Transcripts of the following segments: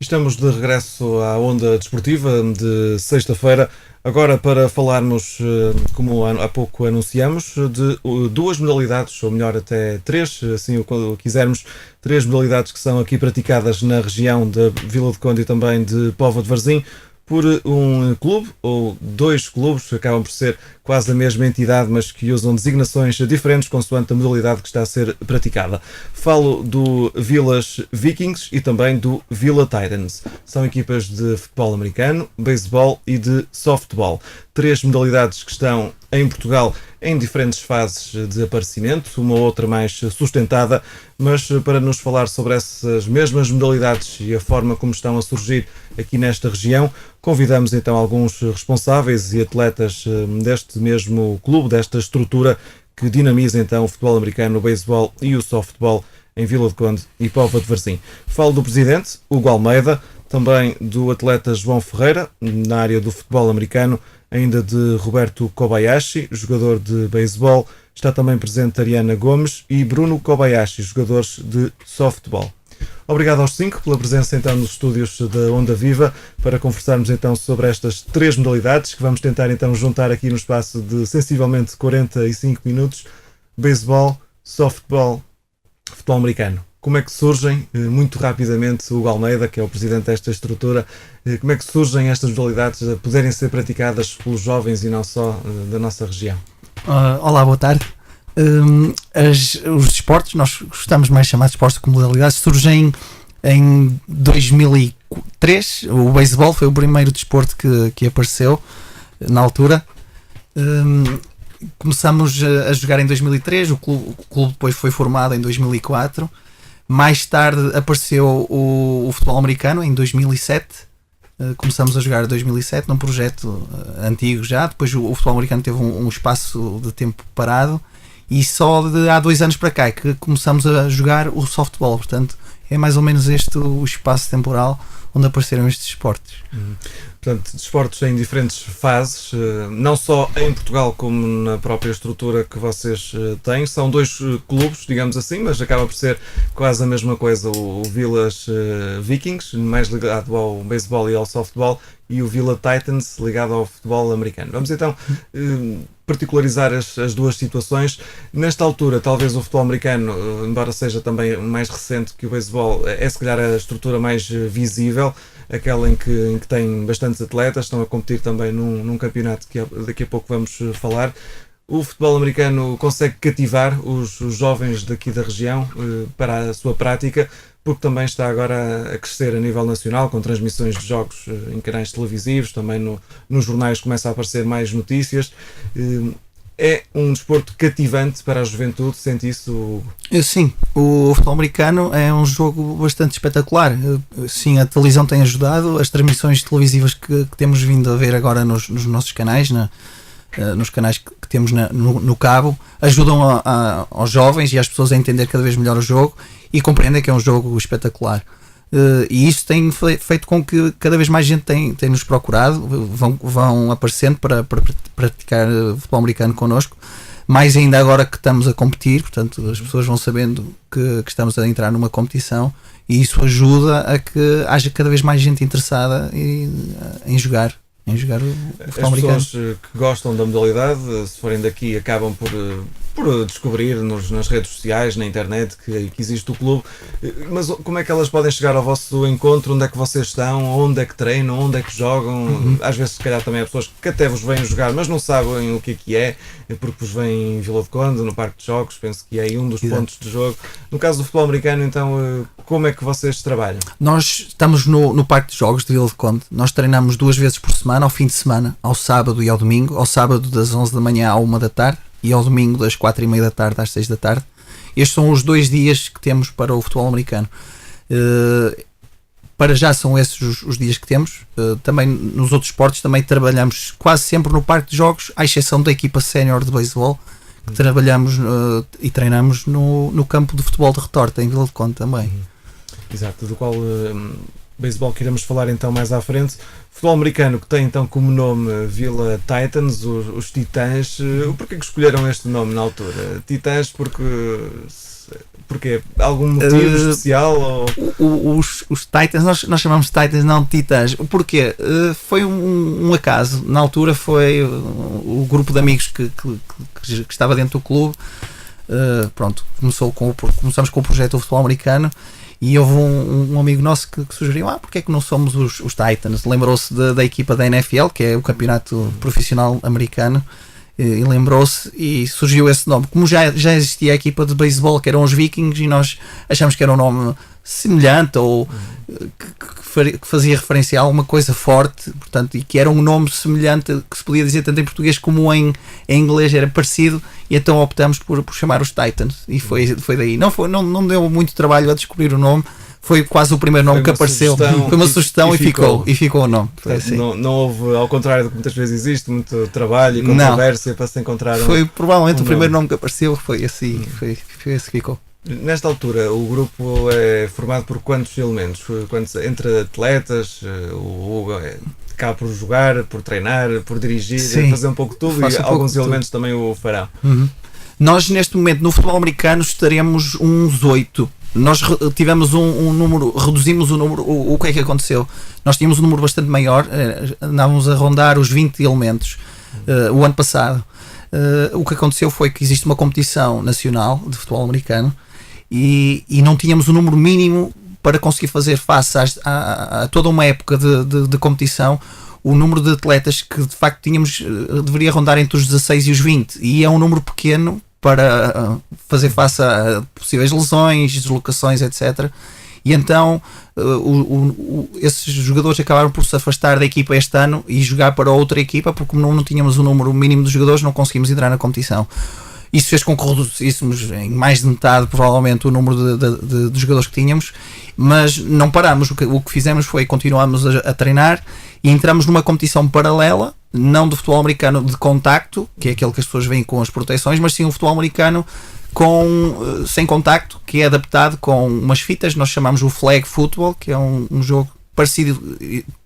Estamos de regresso à onda desportiva de sexta-feira, agora para falarmos, como há pouco anunciamos, de duas modalidades, ou melhor até três, assim o quisermos, três modalidades que são aqui praticadas na região da Vila de Conde e também de Póvoa de Varzim, por um clube, ou dois clubes, que acabam por ser quase a mesma entidade, mas que usam designações diferentes consoante a modalidade que está a ser praticada. Falo do Vilas Vikings e também do Villa Titans. São equipas de futebol americano, beisebol e de softball. Três modalidades que estão em Portugal em diferentes fases de aparecimento, uma ou outra mais sustentada, mas para nos falar sobre essas mesmas modalidades e a forma como estão a surgir aqui nesta região, convidamos então alguns responsáveis e atletas deste mesmo clube, desta estrutura que dinamiza então o futebol americano, o beisebol e o softball em Vila de Conde e Póvoa de Varzim. Falo do presidente, Hugo Almeida, também do atleta João Ferreira, na área do futebol americano, ainda de Roberto Kobayashi, jogador de beisebol, está também presente Ariana Gomes e Bruno Kobayashi, jogadores de softball. Obrigado aos cinco pela presença então nos estúdios da Onda Viva para conversarmos então sobre estas três modalidades que vamos tentar então juntar aqui no espaço de sensivelmente 45 minutos: beisebol, softball, futebol americano. Como é que surgem, muito rapidamente, o Hugo Almeida, que é o presidente desta estrutura, como é que surgem estas modalidades a poderem ser praticadas pelos jovens e não só da nossa região? Olá, boa tarde. Os desportos, nós gostamos mais de chamar de desportos como modalidades, surgem em 2003. O beisebol foi o primeiro desporto que apareceu na altura. Começamos a jogar em 2003, o clube depois foi formado em 2004. Mais tarde apareceu o futebol americano em 2007. Começamos a jogar em 2007 num projeto antigo já. Depois o futebol americano teve um espaço de tempo parado e só há 2 anos para cá é que começamos a jogar o softball. Portanto, é mais ou menos este o espaço temporal onde apareceram estes esportes. Portanto, desportos em diferentes fases, não só em Portugal como na própria estrutura que vocês têm. São dois clubes, digamos assim, mas acaba por ser quase a mesma coisa. O Vilas Vikings, mais ligado ao beisebol e ao softball, e o Villa Titans, ligado ao futebol americano. Vamos então particularizar as duas situações. Nesta altura, talvez o futebol americano, embora seja também mais recente que o beisebol, é se calhar a estrutura mais visível, aquela em que tem bastantes atletas, estão a competir também num campeonato que daqui a pouco vamos falar. O futebol americano consegue cativar os jovens daqui da região para a sua prática, porque também está agora a crescer a nível nacional, com transmissões de jogos em canais televisivos, também nos jornais começa a aparecer mais notícias. É um desporto cativante para a juventude, sente isso? Sim, o futebol americano é um jogo bastante espetacular. Sim, a televisão tem ajudado, as transmissões televisivas que temos vindo a ver agora nos nossos canais, nos canais que temos no cabo, ajudam aos jovens e às pessoas a entender cada vez melhor o jogo e compreendem que é um jogo espetacular. E isso tem feito com que cada vez mais gente tem nos procurado, vão aparecendo para praticar futebol americano connosco, mais ainda agora que estamos a competir. Portanto, as pessoas vão sabendo que estamos a entrar numa competição e isso ajuda a que haja cada vez mais gente interessada em jogar o futebol americano. As pessoas que gostam da modalidade, se forem daqui, acabam por descobrir nas redes sociais, na internet, que existe o clube. Mas como é que elas podem chegar ao vosso encontro? Onde é que vocês estão? Onde é que treinam? Onde é que jogam? Às vezes, se calhar, também há pessoas que até vos vêm jogar, mas não sabem o que é, porque vos vêm em Vila de Conde, no Parque de Jogos, penso que é aí um dos pontos de jogo. No caso do futebol americano, então, como é que vocês trabalham? Nós estamos no Parque de Jogos de Vila de Conde. Nós treinamos 2 vezes por semana, ao fim de semana, ao sábado e ao domingo. Ao sábado das 11 da manhã à 1 da tarde e ao domingo das 4:30 da tarde às 6 da tarde. Estes são os 2 dias que temos para o futebol americano. Para já são esses os dias que temos. Também nos outros esportes também trabalhamos quase sempre no Parque de Jogos, à exceção da equipa sénior de beisebol, que trabalhamos e treinamos no campo de futebol de retorta em Vila de Conde também. Exato, do qual beisebol que iremos falar então mais à frente. Futebol americano, que tem então como nome Villa Titans, os Titãs. Porquê que escolheram este nome na altura? Titãs porque Porquê? Algum motivo especial? Ou... Os Titans, nós chamamos de Titans, não de Titãs. Porquê? Foi um acaso. Na altura foi o grupo de amigos que estava dentro do clube. Pronto, começamos com o projeto do futebol americano e houve um amigo nosso que sugeriu: porque é que não somos os Titans? Lembrou-se da equipa da NFL, que é o campeonato profissional americano, e lembrou-se e surgiu esse nome. Como já existia a equipa de beisebol, que eram os Vikings, e nós achamos que era um nome semelhante ou que fazia referência a alguma coisa forte, portanto, e que era um nome semelhante, que se podia dizer tanto em português como em inglês, era parecido, e então optamos por chamar os Titans, e foi daí. Não deu muito trabalho a descobrir o nome, foi quase o primeiro nome que apareceu. Foi uma sugestão e ficou o nome. Foi assim. Não houve, ao contrário do que muitas vezes existe, muito trabalho e controvérsia para se enquanto foi provavelmente o primeiro nome que apareceu, foi assim, foi esse que ficou. Nesta altura, o grupo é formado por quantos elementos? Entre atletas, o Hugo acaba por jogar, por treinar, por dirigir, fazer um pouco de tudo, e alguns elementos também o farão. Nós, neste momento, no futebol americano, estaremos uns 8. Nós tivemos um número, reduzimos o número. O que é que aconteceu? Nós tínhamos um número bastante maior, andávamos a rondar os 20 elementos o ano passado. O que aconteceu foi que existe uma competição nacional de futebol americano e não tínhamos o número mínimo para conseguir fazer face a toda uma época de competição. O número de atletas que de facto tínhamos deveria rondar entre os 16 e os 20, e é um número pequeno para fazer face a possíveis lesões, deslocações, etc. E então esses jogadores acabaram por se afastar da equipa este ano e jogar para outra equipa, porque como não tínhamos o número mínimo de jogadores, não conseguimos entrar na competição. Isso fez com que reduzíssemos em mais de metade, provavelmente, o número de jogadores que tínhamos, mas não paramos. O que fizemos foi continuamos a treinar e entramos numa competição paralela, não de futebol americano de contacto, que é aquele que as pessoas veem com as proteções, mas sim um futebol americano sem contacto, que é adaptado com umas fitas. Nós chamamos o flag football, que é um jogo parecido,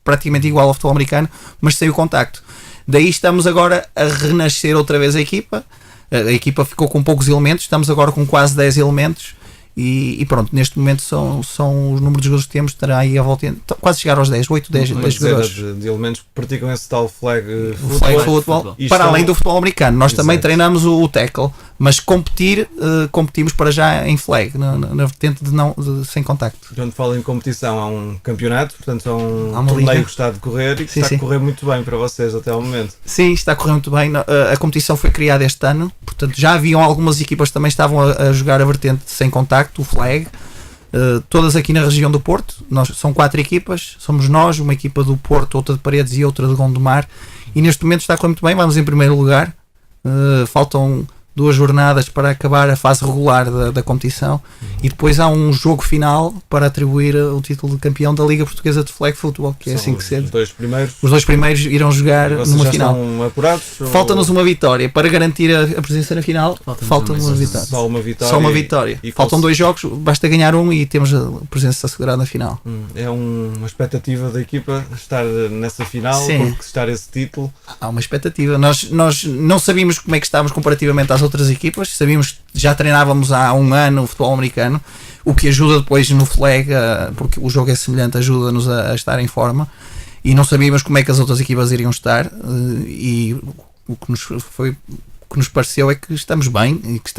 praticamente igual ao futebol americano, mas sem o contacto. Daí estamos agora a renascer outra vez a equipa. A equipa ficou com poucos elementos, estamos agora com quase 10 elementos e pronto, neste momento são os números de jogadores que temos, estará aí a volta, quase chegar aos 10 jogadores. De elementos que praticam esse tal flag football. Para além do futebol americano, nós também treinamos o tackle, mas competimos para já em flag, na vertente sem contacto. Quando falo em competição, há um campeonato, portanto há um torneio que está a decorrer e que está a correr muito bem para vocês até ao momento. Sim, está a correr muito bem. A competição foi criada este ano, portanto já haviam algumas equipas que também estavam a jogar a vertente sem contacto, o flag, todas aqui na região do Porto. São 4 equipas, somos nós, uma equipa do Porto, outra de Paredes e outra de Gondomar, e neste momento está a correr muito bem, vamos em primeiro lugar. Faltam 2 jornadas para acabar a fase regular da competição e depois há um jogo final para atribuir o título de campeão da Liga Portuguesa de Flag Football, que é assim que cedo. Os 2 primeiros irão jogar numa final. Estão apurados? Falta-nos uma vitória para garantir a presença na final. Falta-nos uma vitória. Só uma vitória. Faltam 2 jogos, basta ganhar um e temos a presença assegurada na final. É uma expectativa da equipa estar nessa final, conquistar esse título? Há uma expectativa. Nós não sabíamos como é que estávamos comparativamente às outras equipas, sabíamos que já treinávamos há um ano o futebol americano, o que ajuda depois no flag, porque o jogo é semelhante, ajuda-nos a estar em forma, e não sabíamos como é que as outras equipas iriam estar, e o que nos pareceu é que estamos bem e que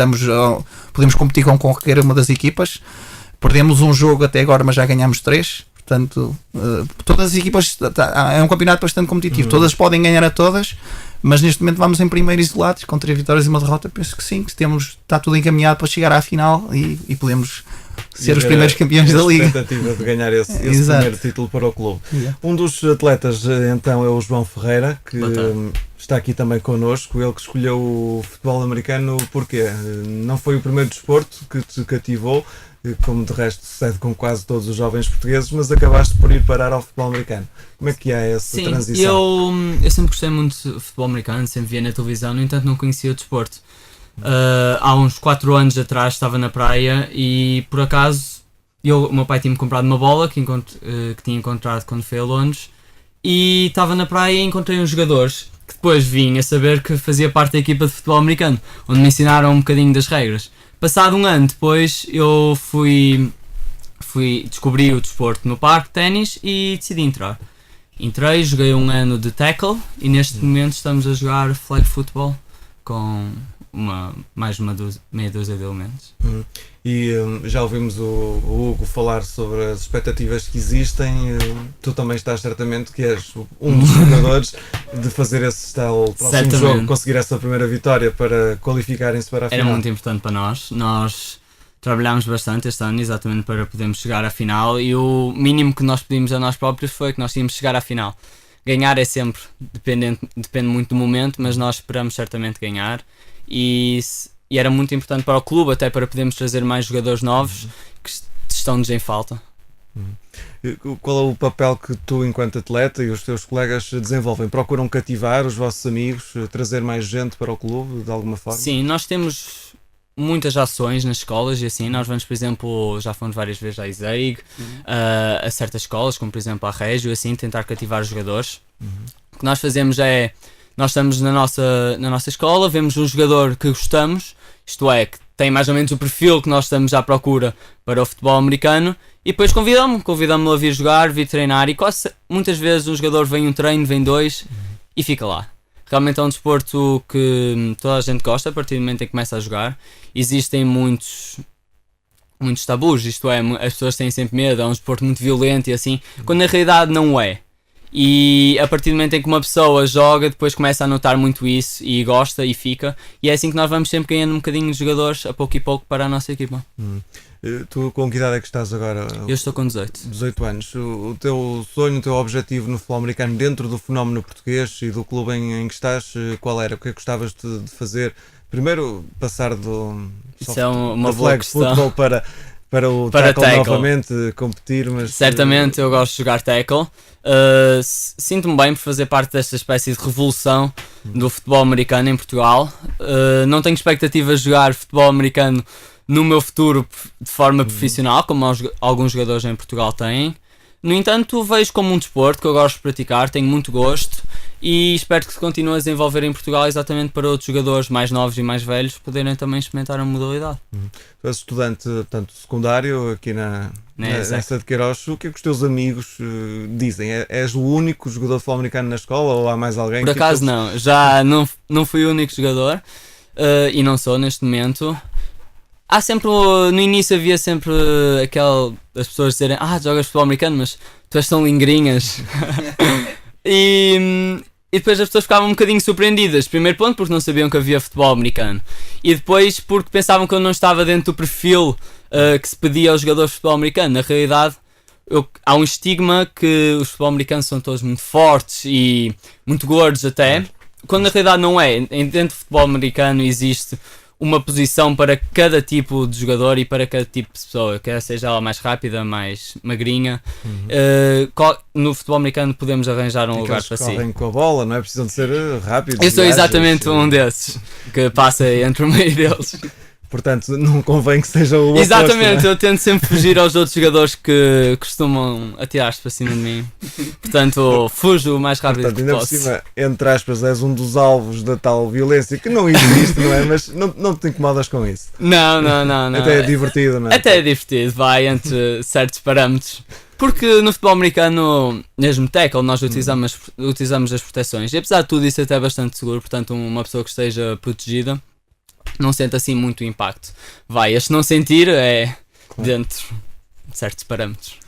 podemos competir com qualquer uma das equipas. Perdemos um jogo até agora, mas já ganhamos 3. Portanto, todas as equipas, é um campeonato bastante competitivo, todas podem ganhar a todas, mas neste momento vamos em primeiro isolados, com 3 vitórias e uma derrota. Penso que sim, que está tudo encaminhado para chegar à final e podemos ser os primeiros campeões da Liga. A expectativa de ganhar esse primeiro título para o clube. Um dos atletas então é o João Ferreira, que está aqui também connosco. Ele que escolheu o futebol americano, porquê? Não foi o primeiro desporto que te cativou, como de resto sucede com quase todos os jovens portugueses, mas acabaste por ir parar ao futebol americano. Como é que é essa transição? Eu sempre gostei muito de futebol americano, sempre via na televisão, no entanto não conhecia o desporto. Há uns 4 anos atrás estava na praia e por acaso o meu pai tinha-me comprado uma bola que tinha encontrado quando foi a Londres, e estava na praia e encontrei uns jogadores que depois vim a saber que fazia parte da equipa de futebol americano, onde me ensinaram um bocadinho das regras. Passado um ano depois, eu descobri o desporto no parque de ténis e decidi entrar. Entrei, joguei um ano de tackle e neste momento estamos a jogar flag football com meia dúzia de elementos. E já ouvimos o Hugo falar sobre as expectativas que existem. Tu também estás certamente que és um dos jogadores de fazer esse tal próximo jogo, conseguir essa primeira vitória para qualificarem-se para a final. Era muito importante para nós. Nós trabalhámos bastante este ano exatamente para podermos chegar à final e o mínimo que nós pedimos a nós próprios foi que nós tínhamos chegar à final. Ganhar é sempre, depende muito do momento, mas nós esperamos certamente ganhar e era muito importante para o clube, até para podermos trazer mais jogadores novos que estão-nos em falta. Qual é o papel que tu, enquanto atleta, e os teus colegas desenvolvem? Procuram cativar os vossos amigos, trazer mais gente para o clube, de alguma forma? Sim, nós temos muitas ações nas escolas e assim, nós vamos, por exemplo, já fomos várias vezes à ISEIG, a certas escolas, como por exemplo a Régio, assim, tentar cativar os jogadores. O que nós fazemos é, nós estamos na nossa escola, vemos um jogador que gostamos, isto é, que tem mais ou menos o perfil que nós estamos à procura para o futebol americano, e depois convidamos-lo a vir jogar, vir treinar, e muitas vezes um jogador vem um treino, vem dois, e fica lá. Realmente é um desporto que toda a gente gosta a partir do momento em que começa a jogar. Existem muitos tabus, isto é, as pessoas têm sempre medo, é um desporto muito violento e assim, quando na realidade não é. E a partir do momento em que uma pessoa joga, depois começa a notar muito isso e gosta e fica, e é assim que nós vamos sempre ganhando um bocadinho de jogadores a pouco e pouco para a nossa equipa. Tu com que idade é que estás agora? Eu estou com 18. 18 anos. O teu sonho, o teu objetivo no futebol americano dentro do fenómeno português e do clube em que estás, qual era? O que é que gostavas de fazer? Primeiro, passar do flag football para o tackle novamente, competir, mas... Certamente eu gosto de jogar tackle. Sinto-me bem por fazer parte desta espécie de revolução do futebol americano em Portugal. Não tenho expectativas de jogar futebol americano no meu futuro de forma profissional, como alguns jogadores em Portugal têm. No entanto, vejo como um desporto que eu gosto de praticar, tenho muito gosto e espero que se continue a desenvolver em Portugal exatamente para outros jogadores mais novos e mais velhos poderem também experimentar a modalidade. Tu és estudante, tanto secundário, aqui na Sá de Queiroz. O que é que os teus amigos dizem? És o único jogador de futebol americano na escola ou há mais alguém? Por acaso não, já não fui o único jogador e não sou neste momento. Há sempre, no início havia sempre as pessoas dizerem jogas futebol americano, mas tu és tão lingrinhas. e depois as pessoas ficavam um bocadinho surpreendidas. Primeiro ponto porque não sabiam que havia futebol americano. E depois porque pensavam que eu não estava dentro do perfil que se pedia aos jogadores de futebol americano. Na realidade, há um estigma que os futebol americanos são todos muito fortes e muito gordos até. Quando na realidade não é. Dentro do futebol americano existe uma posição para cada tipo de jogador e para cada tipo de pessoa, quer seja ela mais rápida, mais magrinha. No futebol americano podemos arranjar um lugar para si. Correm com a bola, não é? Precisam de ser rápidos. Eu sou exatamente um desses que passa entre o meio deles. Portanto, não convém que seja o oposto. Exatamente, eu tento sempre fugir aos outros jogadores que costumam atirar-se para cima de mim. Portanto, fujo o mais rápido que posso. Por cima, entre aspas, és um dos alvos da tal violência que não existe, não é? Mas não te incomodas com isso? Não. Até é divertido, não é? Até é divertido, vai entre certos parâmetros. Porque no futebol americano, mesmo tackle, nós utilizamos as proteções. E apesar de tudo, isso é até bastante seguro. Portanto, uma pessoa que esteja protegida não sente assim muito impacto. Este não sentir é dentro de certos parâmetros.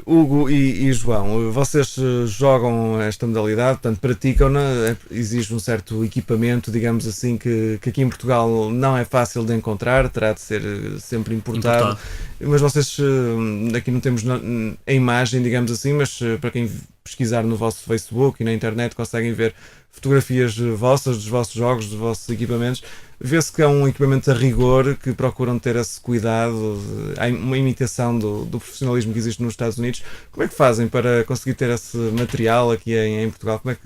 Hugo e João, vocês jogam esta modalidade, portanto praticam-na, exige um certo equipamento, digamos assim, que aqui em Portugal não é fácil de encontrar, terá de ser sempre importado. Mas vocês, aqui não temos a imagem, digamos assim, mas para quem pesquisar no vosso Facebook e na internet conseguem ver fotografias vossas, dos vossos jogos, dos vossos equipamentos. Vê-se que é um equipamento a rigor, que procuram ter esse cuidado, há uma imitação do profissionalismo que existe nos Estados Unidos. Como é que fazem para conseguir ter esse material aqui em Portugal? Como é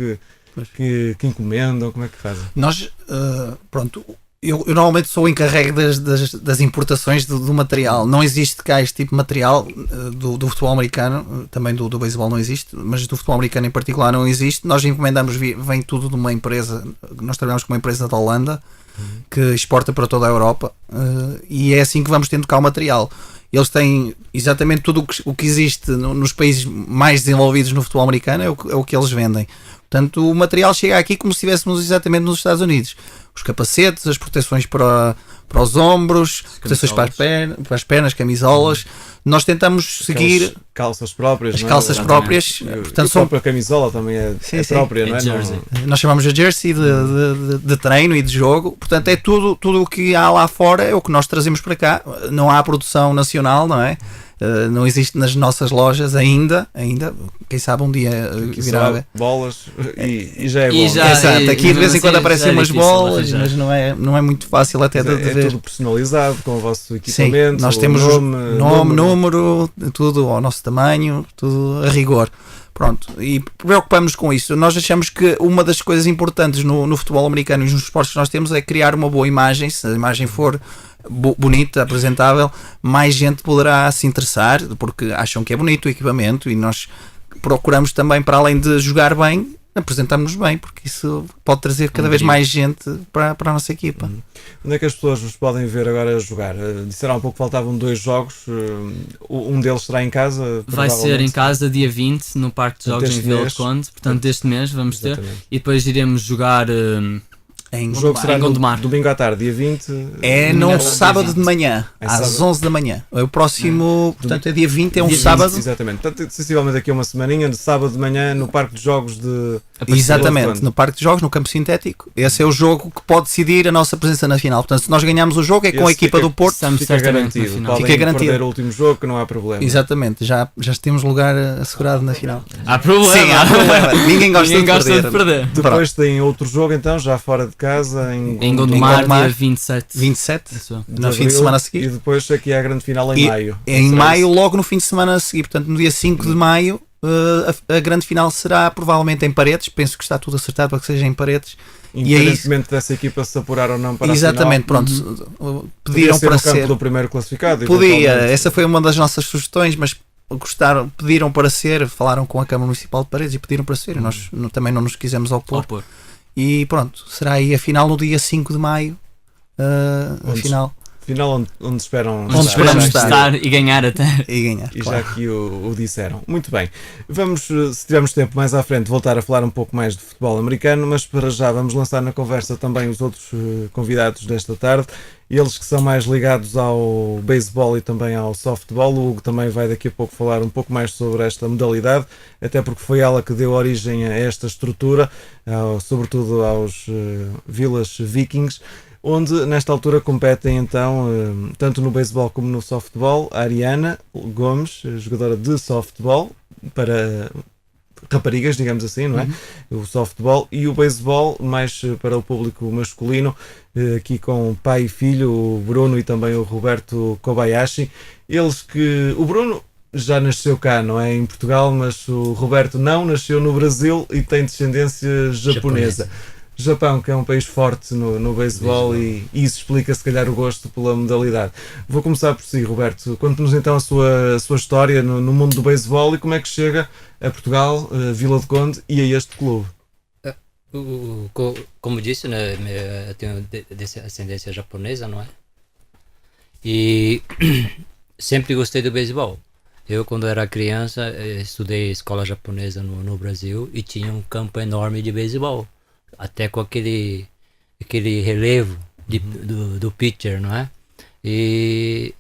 que encomendam? Como é que fazem? Nós, eu normalmente sou o encarregue das importações do material. Não existe cá este tipo de material do futebol americano, também do beisebol não existe, mas do futebol americano em particular não existe. Nós encomendamos, vem tudo de uma empresa, nós trabalhamos com uma empresa da Holanda, que exporta para toda a Europa, e é assim que vamos tendo cá o material. Eles têm exatamente tudo o que existe nos países mais desenvolvidos no futebol americano, é o que eles vendem. Portanto, o material chega aqui como se estivéssemos exatamente nos Estados Unidos. Os capacetes, as proteções para os ombros, proteções para as pernas, camisolas. Nós tentamos seguir calças próprias, as não é? calças próprias. Portanto, Portanto, a própria camisola também é própria, não é? jersey. nós chamamos de jersey de treino e de jogo. Portanto, é tudo o que há lá fora é o que nós trazemos para cá. Não há produção nacional, não é? Não existe nas nossas lojas ainda, quem sabe um dia virá a ver. Bolas e já é bom. Exato, aqui de vez em quando aparecem umas bolas, arranjar. mas não é muito fácil até de É ver. tudo personalizado com o vosso Sim, equipamento. nós o temos nome, número, tudo ao nosso tamanho, tudo a rigor. Pronto, e preocupamos-nos com isso. Nós achamos que uma das coisas importantes no futebol americano e nos esportes que nós temos é criar uma boa imagem. Se a imagem for bonita, apresentável, mais gente poderá se interessar, porque acham que é bonito o equipamento, e nós procuramos também, para além de jogar bem, apresentarmos bem, porque isso pode trazer cada vez mais gente para a nossa equipa. Onde é que as pessoas vos podem ver agora a jogar? Disseram há pouco que faltavam 2 jogos, um deles será em casa? Vai ser em casa dia 20 no Parque de Jogos em Vila de Conde, portanto deste mês vamos ter, e depois iremos jogar Em O jogo será no Gondomar. domingo à tarde, dia 20. É Domingo à num tarde, sábado dia de 20. manhã, É às sábado. 11 da manhã. O próximo, portanto, é dia 20, é um Dia 20, sábado. Exatamente. Portanto, sensivelmente daqui a uma semaninha, de sábado de manhã, no Parque de Jogos de... Exatamente, no Parque de Jogos, no campo sintético. Esse é o jogo que pode decidir a nossa presença na final. Portanto, se nós ganharmos o jogo, é com a Esse equipa fica- do Porto. Estamos Fica certamente na garantido. final. Podem Fica garantido. perder o último jogo, que não há problema. Exatamente, já temos lugar assegurado na final. Há problema. Sim, há problema. Ninguém gosta Ninguém de gosta perder. de perder. Depois tem outro jogo, então, já fora de casa, Em Gondomar, Gondomar, dia 27. 27, Isso é. no fim de semana a seguir. E depois aqui há a grande final em E maio. em Será maio, isso? logo no fim de semana a seguir, portanto no dia 5 de maio, a grande final será provavelmente em Paredes. Penso que está tudo acertado para que seja em Paredes. E é Independentemente dessa equipa se apurar ou não para Exatamente, a final. pronto. Podia Pediram ser para no campo ser. do primeiro classificado. Podia, eventualmente. essa foi uma das nossas sugestões, mas pediram para ser, falaram com a Câmara Municipal de Paredes e pediram para ser. E nós também não nos quisemos opor. Opor. E pronto, será aí a final no dia 5 de maio. A Onde- final Final onde esperam Onde esperamos já aqui- estar. E ganhar até. e ganhar. E claro. já aqui o disseram. Muito bem. Vamos, se tivermos tempo mais à frente, voltar a falar um pouco mais de futebol americano, mas para já vamos lançar na conversa também os outros convidados desta tarde. Eles que são mais ligados ao beisebol e também ao softball. O Hugo também vai daqui a pouco falar um pouco mais sobre esta modalidade, até porque foi ela que deu origem a esta estrutura, sobretudo aos Village Vikings, onde nesta altura competem então, tanto no beisebol como no softball, a Ariana Gomes, jogadora de softball, para raparigas, digamos assim, não é? O softball, e o beisebol mais para o público masculino, aqui com pai e filho, o Bruno e também o Roberto Kobayashi. Eles que... O Bruno já nasceu cá, não é? Em Portugal, mas o Roberto não, nasceu no Brasil e tem descendência japonesa. Japão, que é um país forte no beisebol, e isso explica se calhar o gosto pela modalidade. Vou começar por si, Roberto. Conte-nos então a sua história no mundo do beisebol e como é que chega a Portugal, a Vila de Conde e a este clube. Como disse, né, eu tenho ascendência japonesa, não é? E sempre gostei do beisebol. Eu, quando era criança, estudei escola japonesa no Brasil e tinha um campo enorme de beisebol, até com aquele relevo do pitcher, não é? E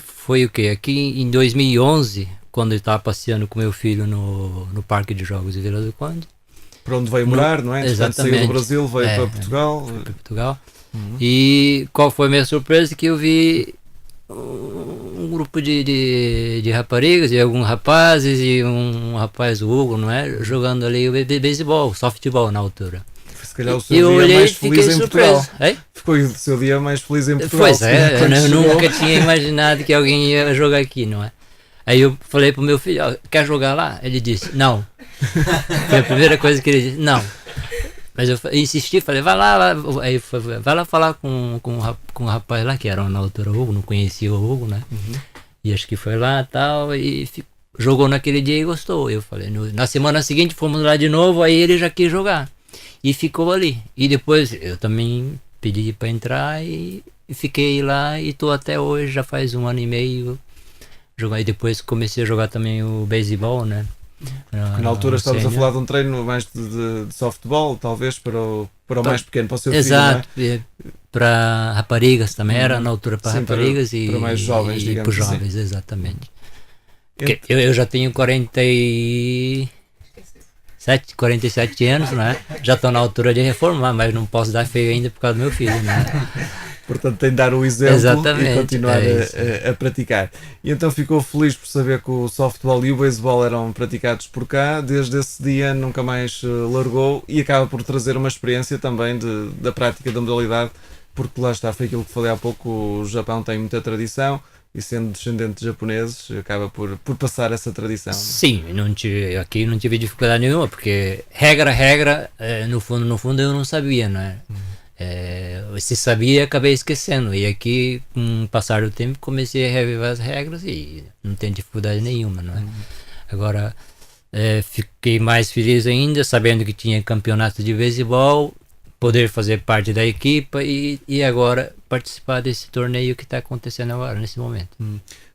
foi o quê? Aqui em 2011, quando eu estava passeando com meu filho no Parque de Jogos de Vila do Conde, Para onde veio morar, não é? Entretanto, saiu do Exatamente. Brasil, veio para Portugal. para Portugal. E qual foi a minha surpresa? Que eu vi um grupo de raparigas e alguns rapazes e um rapaz, o Hugo, não é? Jogando ali o beisebol, softball na altura. Se calhar o seu E eu dia olhei e mais feliz fiquei em Portugal. surpreso. Hein? Ficou o seu dia mais feliz em Portugal. Pois é, quando eu chegou. nunca tinha imaginado que alguém ia jogar aqui, não é? Aí eu falei pro meu filho, ó, quer jogar lá? Ele disse, não. Foi a primeira coisa que ele disse, não. Mas eu insisti, falei, vai lá. Aí vai lá falar com o rapaz lá, que era na altura o Hugo, não conhecia o Hugo, né? E acho que foi lá e tal, e jogou naquele dia e gostou. Eu falei, na semana seguinte fomos lá de novo, aí ele já quis jogar. E ficou ali. E depois eu também pedi para entrar e fiquei lá e estou até hoje, já faz 1 ano e meio. E depois comecei a jogar também o beisebol, né? Na altura estávamos a sénior. falar de um treino mais de softball, talvez para o mais pequeno, para o seu Exato, filho, para raparigas também, era na altura para Sim, raparigas para mais jovens, e digamos para assim. jovens, exatamente. Ent- Porque eu já tenho 47 anos, né? Já estou na altura de reformar, mas não posso dar feio ainda por causa do meu filho, né? Portanto, tem de dar o exemplo Exatamente, e continuar é a praticar. E então ficou feliz por saber que o softball e o beisebol eram praticados por cá. Desde esse dia nunca mais largou e acaba por trazer uma experiência também da prática da modalidade, porque lá está, foi aquilo que falei há pouco, o Japão tem muita tradição e sendo descendente de japoneses acaba por passar essa tradição. Sim, aqui não tive dificuldade nenhuma, porque regra, no fundo eu não sabia, né? Se sabia, acabei esquecendo. E aqui, com o passar do tempo, comecei a reviver as regras e não tem dificuldade nenhuma, não é? Agora, fiquei mais feliz ainda, sabendo que tinha campeonato de beisebol, poder fazer parte da equipa e agora participar desse torneio que está acontecendo agora, nesse momento.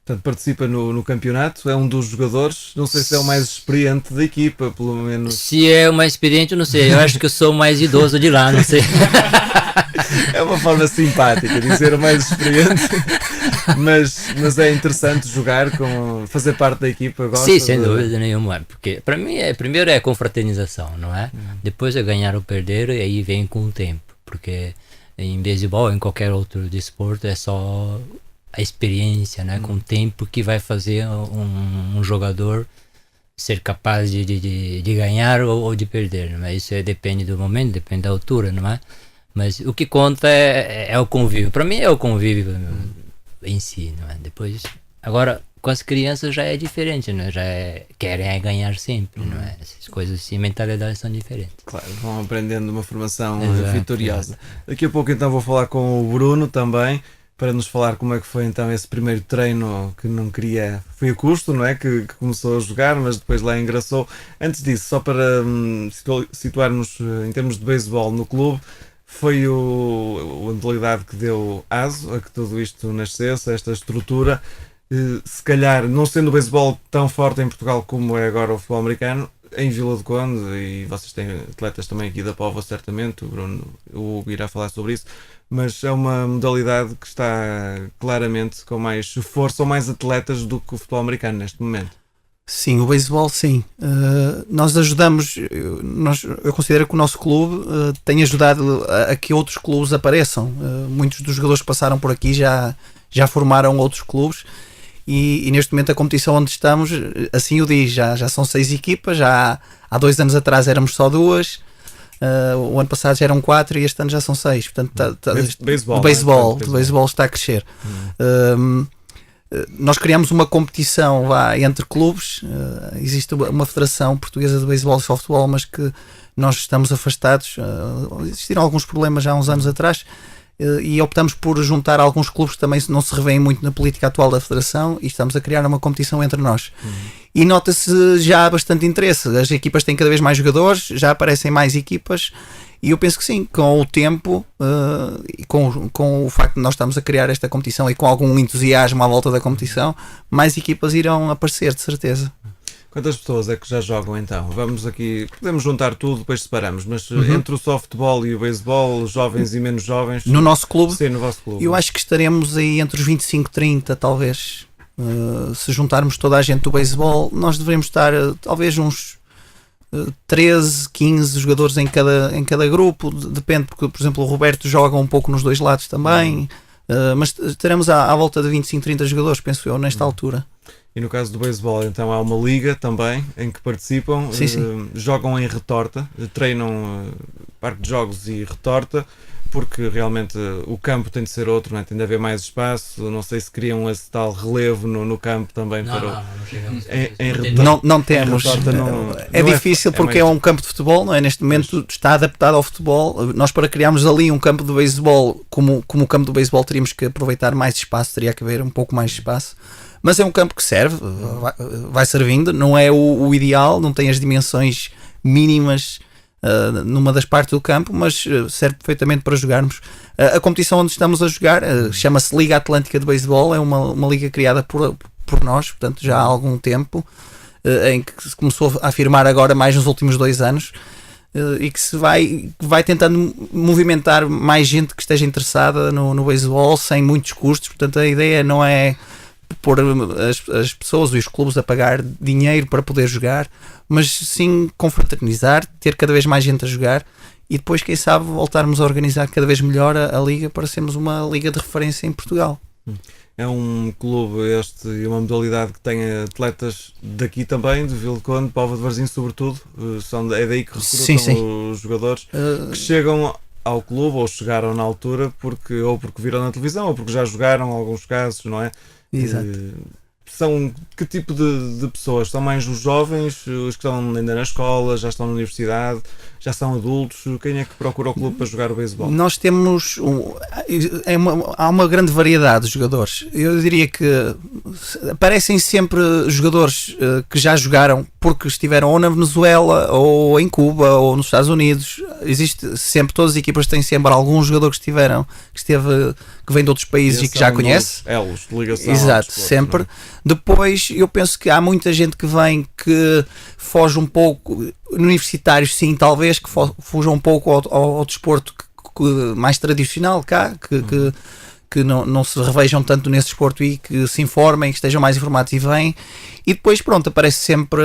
Portanto, participa no campeonato, é um dos jogadores, não sei se é o mais experiente da equipa, pelo menos. Se é o mais experiente, eu não sei. Eu acho que eu sou o mais idoso de lá, não sei. É uma forma simpática de dizer o mais experiente, mas é interessante jogar, fazer parte da equipa. Gosta Sim, sem dúvida nenhuma. Porque para mim, primeiro é a confraternização, não é? Depois é ganhar ou perder, e aí vem com o tempo. Porque em beisebol, em qualquer outro desporto, é só a experiência, né? Com o tempo que vai fazer um jogador ser capaz de ganhar ou de perder, não é? Isso depende do momento, depende da altura, não é? Mas o que conta é o convívio. Para mim é o convívio em si, não é? Depois, agora com as crianças já é diferente, não é? Querem ganhar sempre, não é? Essas coisas assim, mentalidades são diferentes. Claro, vão aprendendo uma formação Exato, vitoriosa. Daqui a pouco então vou falar com o Bruno também, para nos falar como é que foi então esse primeiro treino que não queria, foi a custo, não é? Que começou a jogar, mas depois lá engraçou. Antes disso, só para situar-nos em termos de beisebol no clube, foi a modalidade que deu aso a que tudo isto nascesse, esta estrutura. Se calhar, não sendo o beisebol tão forte em Portugal como é agora o futebol americano, em Vila do Conde, e vocês têm atletas também aqui da Póvoa, certamente, o Bruno, o Hugo irá falar sobre isso, mas é uma modalidade que está claramente com mais força ou mais atletas do que o futebol americano neste momento. Sim, o beisebol sim. Nós ajudamos, eu considero que o nosso clube tem ajudado a que outros clubes apareçam. Muitos dos jogadores que passaram por aqui já formaram outros clubes e neste momento a competição onde estamos, assim o diz, já são 6 equipas, já há 2 anos atrás éramos só 2, o ano passado já eram 4 e este ano já são 6. Portanto, o beisebol está a crescer. Nós criamos uma competição entre clubes, existe uma federação portuguesa de beisebol e softball, mas que nós estamos afastados, existiram alguns problemas já há uns anos atrás e optamos por juntar alguns clubes que também não se revêem muito na política atual da federação e estamos a criar uma competição entre nós. E nota-se já bastante interesse, as equipas têm cada vez mais jogadores, já aparecem mais equipas. E eu penso que sim, com o tempo e com o facto de nós estarmos a criar esta competição e com algum entusiasmo à volta da competição, mais equipas irão aparecer, de certeza. Quantas pessoas é que já jogam então? Vamos aqui, podemos juntar tudo, depois separamos, mas entre o softball e o beisebol, jovens e menos jovens... No nosso clube? Sim, no vosso clube. Eu acho que estaremos aí entre os 25 e 30, talvez. Se juntarmos toda a gente do beisebol, nós devemos estar talvez uns 13, 15 jogadores em cada grupo, depende, porque por exemplo o Roberto joga um pouco nos dois lados também, mas estaremos à volta de 25, 30 jogadores, penso eu, nesta altura. E no caso do beisebol, então há uma liga também em que participam, sim. Jogam em retorta, treinam parque de jogos e retorta, porque realmente o campo tem de ser outro, não é? Tem de haver mais espaço, não sei se criam esse tal relevo no campo também. Não chegamos não temos. É difícil porque é um campo de futebol, não é? Neste momento está adaptado ao futebol. Nós, para criarmos ali um campo de beisebol, como o campo do beisebol, teríamos que aproveitar mais espaço, teria que haver um pouco mais de espaço. Mas é um campo que serve, vai servindo, não é o ideal, não tem as dimensões mínimas numa das partes do campo, mas serve perfeitamente para jogarmos. A competição onde estamos a jogar chama-se Liga Atlântica de Beisebol, é uma liga criada por nós, portanto já há algum tempo, em que se começou a afirmar agora mais nos últimos 2 anos, e que vai tentando movimentar mais gente que esteja interessada no beisebol sem muitos custos. Portanto, a ideia não é pôr as pessoas e os clubes a pagar dinheiro para poder jogar, mas sim confraternizar, ter cada vez mais gente a jogar e depois, quem sabe, voltarmos a organizar cada vez melhor a liga para sermos uma liga de referência em Portugal. É um clube e uma modalidade que tem atletas daqui também, de Vila de Conde, Póvoa de Varzim sobretudo, é daí que recrutam os jogadores que chegam ao clube ou chegaram na altura porque viram na televisão ou porque já jogaram, em alguns casos, não é? Exato. São que tipo de pessoas? São mais os jovens, os que estão ainda na escola, já estão na universidade, já são adultos? Quem é que procura o clube para jogar o beisebol? Nós temos há uma grande variedade de jogadores. Eu diria que aparecem sempre jogadores que já jogaram porque estiveram ou na Venezuela ou em Cuba ou nos Estados Unidos. Existe sempre, todas as equipas têm sempre algum jogador que vem de outros países e que já conhece. Elos de ligação. Exato, sempre. Depois eu penso que há muita gente que vem que foge um pouco, universitários sim, talvez, que fujam um pouco ao desporto mais tradicional cá, que não se revejam tanto nesse desporto e que se informem, que estejam mais informados e vêm. E depois, pronto, aparece sempre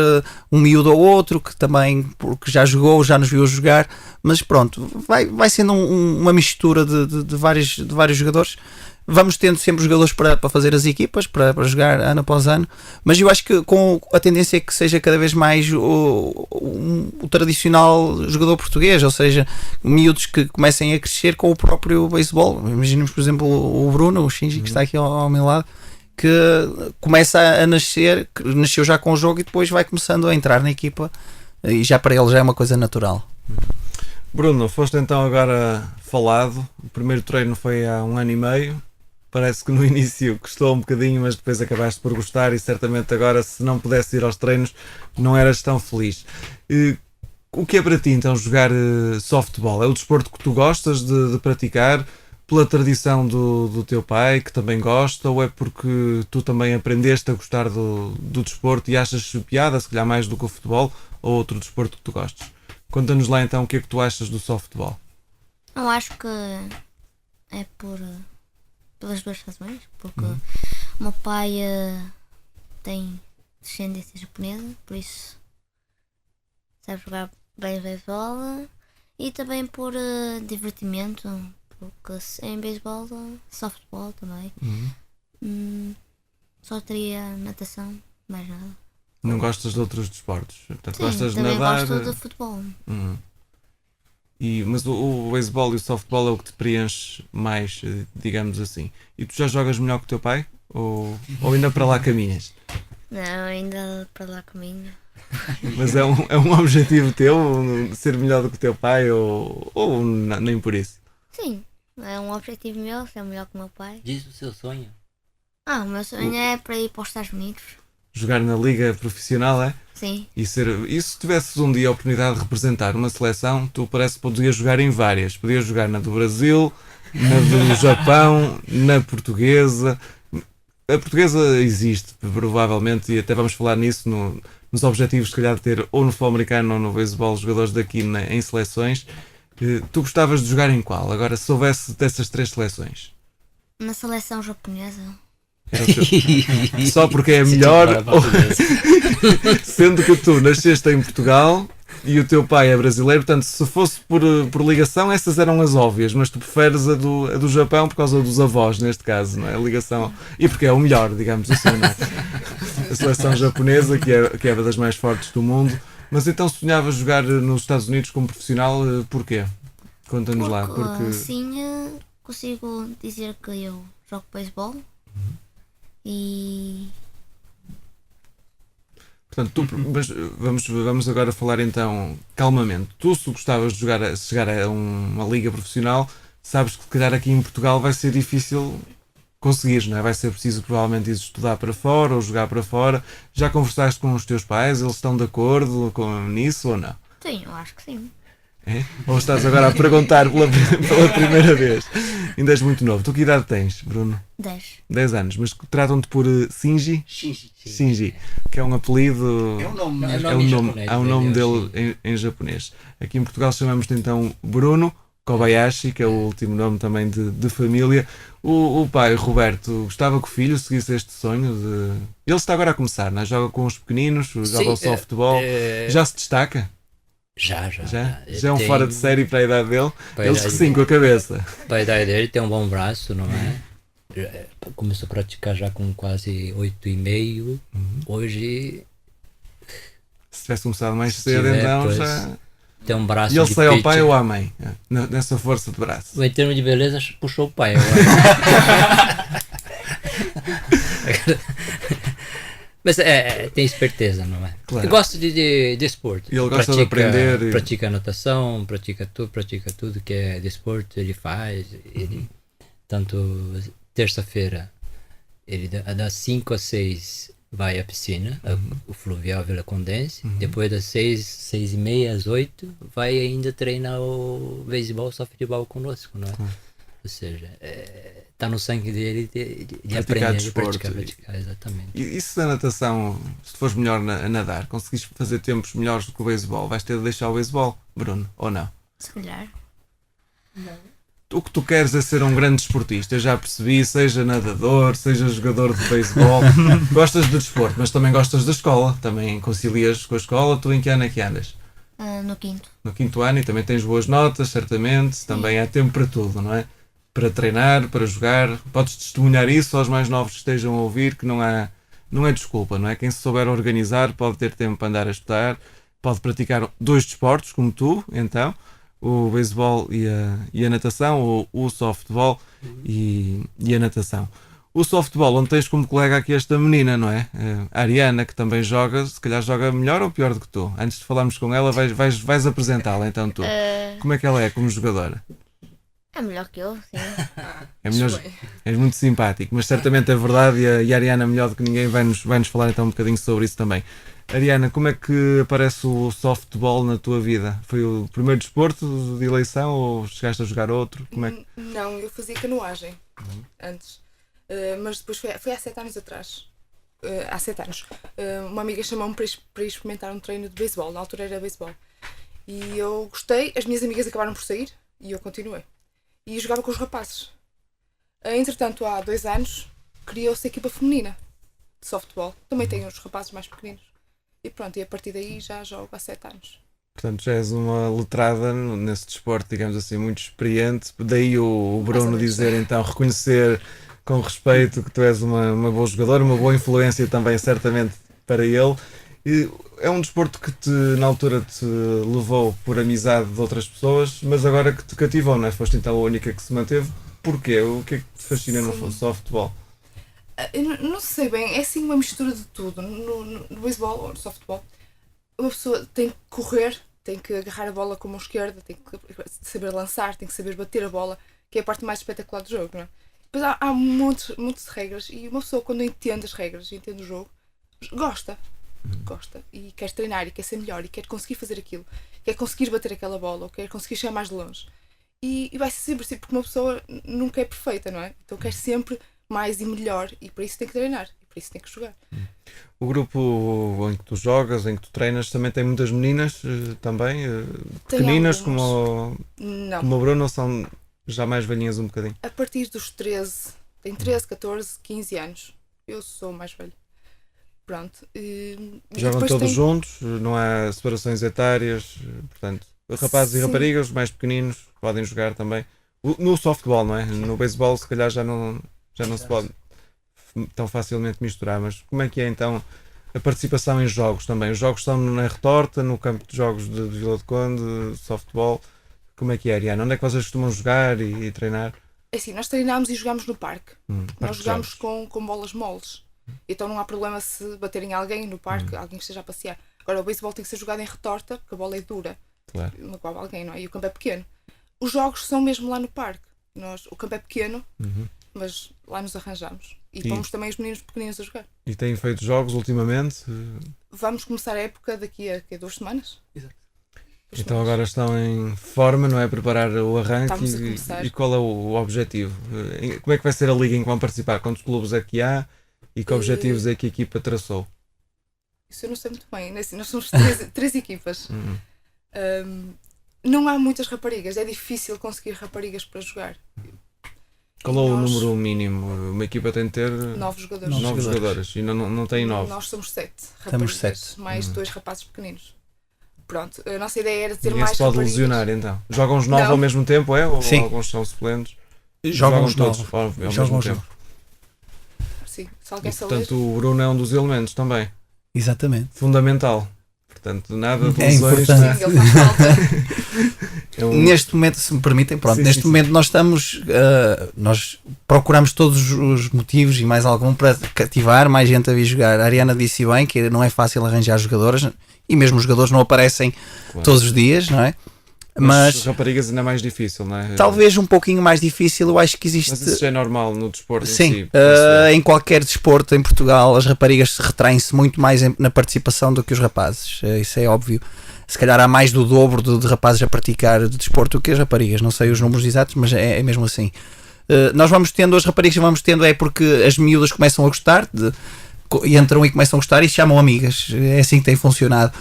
um miúdo ou outro que também, porque já jogou, já nos viu jogar, mas pronto, vai sendo uma mistura de vários jogadores. Vamos tendo sempre jogadores para fazer as equipas, para jogar ano após ano, mas eu acho que com a tendência é que seja cada vez mais o tradicional jogador português, ou seja, miúdos que comecem a crescer com o próprio beisebol. Imaginemos, por exemplo, o Bruno, o Shinji, que está aqui ao meu lado, que começa a nascer, que nasceu já com o jogo e depois vai começando a entrar na equipa, e já para ele já é uma coisa natural. Bruno, foste então agora falado, o primeiro treino foi há 1 ano e meio. Parece que no início custou um bocadinho, mas depois acabaste por gostar e certamente agora, se não pudesse ir aos treinos, não eras tão feliz. O que é para ti então jogar softball? É o desporto que tu gostas de praticar pela tradição do teu pai, que também gosta, ou é porque tu também aprendeste a gostar do desporto e achas piada, se calhar mais do que o futebol, ou outro desporto que tu gostes? Conta-nos lá então o que é que tu achas do softball. Eu acho que é pelas 2 razões, porque o meu pai tem descendência japonesa, por isso sabe jogar bem beisebol, e também por divertimento, porque em beisebol, softball também, só teria natação, mais nada. Não gostas de outros desportos? Portanto, Sim, gostas de também nadar? gosto de futebol. Mas o beisebol e o softball é o que te preenche mais, digamos assim. E tu já jogas melhor que o teu pai? Ou ainda para lá caminhas? Não, ainda para lá caminho. Mas é um objetivo teu ser melhor do que o teu pai ou nem por isso? Sim, é um objetivo meu, ser melhor que o meu pai. Diz o seu sonho. O meu sonho é para ir para os Estados Unidos. Jogar na liga profissional, é? Sim. E se tivesses um dia a oportunidade de representar uma seleção, tu parece que podias jogar em várias. Podias jogar na do Brasil, na do Japão, na portuguesa. A portuguesa existe, provavelmente, e até vamos falar nisso nos objetivos, se calhar, de ter ou no futebol americano ou no beisebol jogadores daqui em seleções. Tu gostavas de jogar em qual? Agora, se houvesse dessas 3 seleções? Na seleção japonesa. Só porque é melhor, sendo que tu nasceste em Portugal e o teu pai é brasileiro, portanto, se fosse por ligação, essas eram as óbvias, mas tu preferes a do Japão por causa dos avós, neste caso, não é? A ligação, e porque é o melhor, digamos assim, não é? A seleção japonesa, que é das mais fortes do mundo. Mas então sonhavas jogar nos Estados Unidos como profissional, porquê? Conta-nos lá. Porque assim consigo dizer que eu jogo beisebol. E portanto, mas vamos agora falar então calmamente. Tu, se gostavas de chegar a uma liga profissional, sabes que se calhar aqui em Portugal vai ser difícil conseguires, não é? Vai ser preciso provavelmente estudar para fora ou jogar para fora. Já conversaste com os teus pais? Eles estão de acordo nisso ou não? sim, eu acho que sim. É? Ou estás agora a perguntar pela primeira vez? Ainda és muito novo. Tu que idade tens, Bruno? 10. 10 anos, mas tratam-te por Shinji? Shinji, que é um apelido. É um nome Não, mesmo. É um nome, japonês há um nome dele, dele em japonês. Aqui em Portugal chamamos-te então Bruno Kobayashi, que é o último nome também de família. O pai, Roberto, gostava que o filho seguisse este sonho de. Ele está agora a começar, não é? Joga com os pequeninos, joga o softball. Já se destaca? Já. Já é um fora de série para a idade dele. Para a Eles que idade sim, com a cabeça. Para a idade dele, tem um bom braço, não é? Começou a praticar já com quase 8,5. Hoje Se tivesse começado mais Se cedo, tiver, então pois, já. tem um braço E ele de sai ao pitcher. pai ou à mãe? Nessa força de braço. Em termos de beleza, puxou o pai agora. Mas tem esperteza, não é? Claro. Eu gosto de esporte. E ele gosta de aprender e- Pratica natação, pratica tudo que é de esporte, ele faz. Ele, tanto terça-feira, ele das 5 às 6 vai à piscina, o Fluvial Vila Condense. Depois das 6h30 às 8 vai ainda treinar o beisebol, softball conosco, não é? Ou seja, está no sangue dele de Praticar aprender, de desporto. praticar, exatamente. E se da natação, se fores melhor a nadar, conseguires fazer tempos melhores do que o beisebol, vais ter de deixar o beisebol, Bruno, ou não? Se calhar. O que tu queres é ser um grande desportista, eu já percebi, seja nadador, seja jogador de beisebol, gostas de desporto, mas também gostas da escola, também concilias com a escola. Tu em que ano é que andas? No quinto. No quinto ano, e também tens boas notas, certamente, também há tempo para tudo, não é? Para treinar, para jogar, podes testemunhar isso aos mais novos que estejam a ouvir, que não é desculpa, não é? Quem se souber organizar pode ter tempo para andar a estudar, pode praticar 2 desportos, como tu, então, o beisebol e a natação, ou o softball e a natação. O softball, onde tens como colega aqui esta menina, não é? A Ariana, que também joga, se calhar joga melhor ou pior do que tu. Antes de falarmos com ela, vais apresentá-la, então tu. Como é que ela é como jogadora? É melhor que eu, sim. É melhor, és muito simpático, mas certamente é verdade, e a Ariana, melhor do que ninguém, vai-nos falar então um bocadinho sobre isso também. Ariana, como é que aparece o softball na tua vida? Foi o primeiro desporto de eleição ou chegaste a jogar outro? Como é que... Não, eu fazia canoagem antes. Mas depois foi há 7 anos atrás. Há 7 anos. Uma amiga chamou-me para experimentar um treino de beisebol. Na altura era beisebol. E eu gostei. As minhas amigas acabaram por sair e eu continuei. E eu jogava com os rapazes. Entretanto, há 2 anos, criou-se a equipa feminina de softball. Também tem os rapazes mais pequeninos. E pronto, e a partir daí já jogo há 7 anos. Portanto, já és uma letrada nesse desporto, digamos assim, muito experiente. Daí o Bruno dizer, então, reconhecer com respeito que tu és uma boa jogadora, uma boa influência também, certamente, para ele. E é um desporto que na altura te levou por amizade de outras pessoas, mas agora que te cativou, não é? Foste então a única que se manteve. Porquê? O que é que te fascina no softball? Eu não sei bem, é assim uma mistura de tudo. No beisebol ou no softball, uma pessoa tem que correr, tem que agarrar a bola com a mão esquerda, tem que saber lançar, tem que saber bater a bola, que é a parte mais espetacular do jogo, não é? Depois há muitas de regras, e uma pessoa, quando entende as regras e entende o jogo, gosta e quer treinar e quer ser melhor e quer conseguir fazer aquilo, quer conseguir bater aquela bola ou quer conseguir chegar mais longe, e vai ser sempre assim, porque uma pessoa nunca é perfeita, não é? Então quer sempre mais e melhor, e para isso tem que treinar e para isso tem que jogar. O grupo em que tu jogas, em que tu treinas, também tem muitas meninas também, pequeninas como o Bruno, ou são já mais velhinhas um bocadinho? A partir dos 13, tem 13, 14, 15 anos. Eu sou mais velho. Pronto. Jogam todos juntos, não há separações etárias, portanto, rapazes e raparigas, mais pequeninos, podem jogar também. No softball, não é? No beisebol, se calhar já não se pode tão facilmente misturar, mas como é que é então a participação em jogos também? Os jogos estão na retorta, no campo de jogos de Vila de Conde, softball. Como é que é, Ariana? Onde é que vocês costumam jogar e treinar? É assim, nós treinámos e jogámos no parque. Nós jogámos jogos. com bolas moles. Então não há problema se baterem alguém no parque, alguém que esteja a passear. Agora o beisebol tem que ser jogado em retorta, porque a bola é dura. Claro. No qual alguém, não é? E o campo é pequeno. Os jogos são mesmo lá no parque. O campo é pequeno, mas lá nos arranjamos. E pomos também os meninos pequeninos a jogar. E têm feito jogos ultimamente? Vamos começar a época daqui a 2 semanas. Exato. Então agora estão em forma, não é? Preparar o arranque Estamos a começar. e qual é o objetivo? Como é que vai ser a liga em que vão participar? Quantos clubes é que há e que objetivos é que a equipa traçou? Isso eu não sei muito bem. Assim, nós somos três equipas. Não há muitas raparigas. É difícil conseguir raparigas para jogar. Qual é o número mínimo? Uma equipa tem de ter 9 jogadores. 9 jogadores e não tem 9. Nós somos 7 Temos raparigas. 7. Mais 2 rapazes pequeninos. Pronto, a nossa ideia era ter Ninguém mais se pode raparigas. lesionar então. Jogam os 9 Não. ao mesmo tempo, é? Ou Sim. alguns são suplentes? Jogam os todos 9. ao Jogam mesmo os tempo. 9. Sim, se E, alguém se portanto, o Bruno é um dos elementos também. Exatamente. Fundamental. Portanto, nada de É lesões. importante. Sim, ele faz falta. É um- Neste momento, se me permitem, pronto, Sim, neste sim, momento nós estamos, nós procuramos todos os motivos e mais algum para cativar mais gente a vir jogar. A Ariana disse bem que não é fácil arranjar jogadoras e mesmo os jogadores não aparecem Claro. todos os dias, não é? Mas Mas raparigas ainda é mais difícil, não é? talvez um pouquinho mais difícil, eu acho que existe. Mas isso já é normal no desporto em Sim, si. penso em qualquer desporto em Portugal as raparigas se retraem-se muito mais na participação do que os rapazes, isso é óbvio. Se calhar há mais do dobro de rapazes a praticar de desporto do que as raparigas, não sei os números exatos, mas é mesmo assim. Nós vamos tendo, as raparigas vamos tendo, é porque as miúdas começam a gostar, entram e começam a gostar e se chamam amigas, é assim que tem funcionado.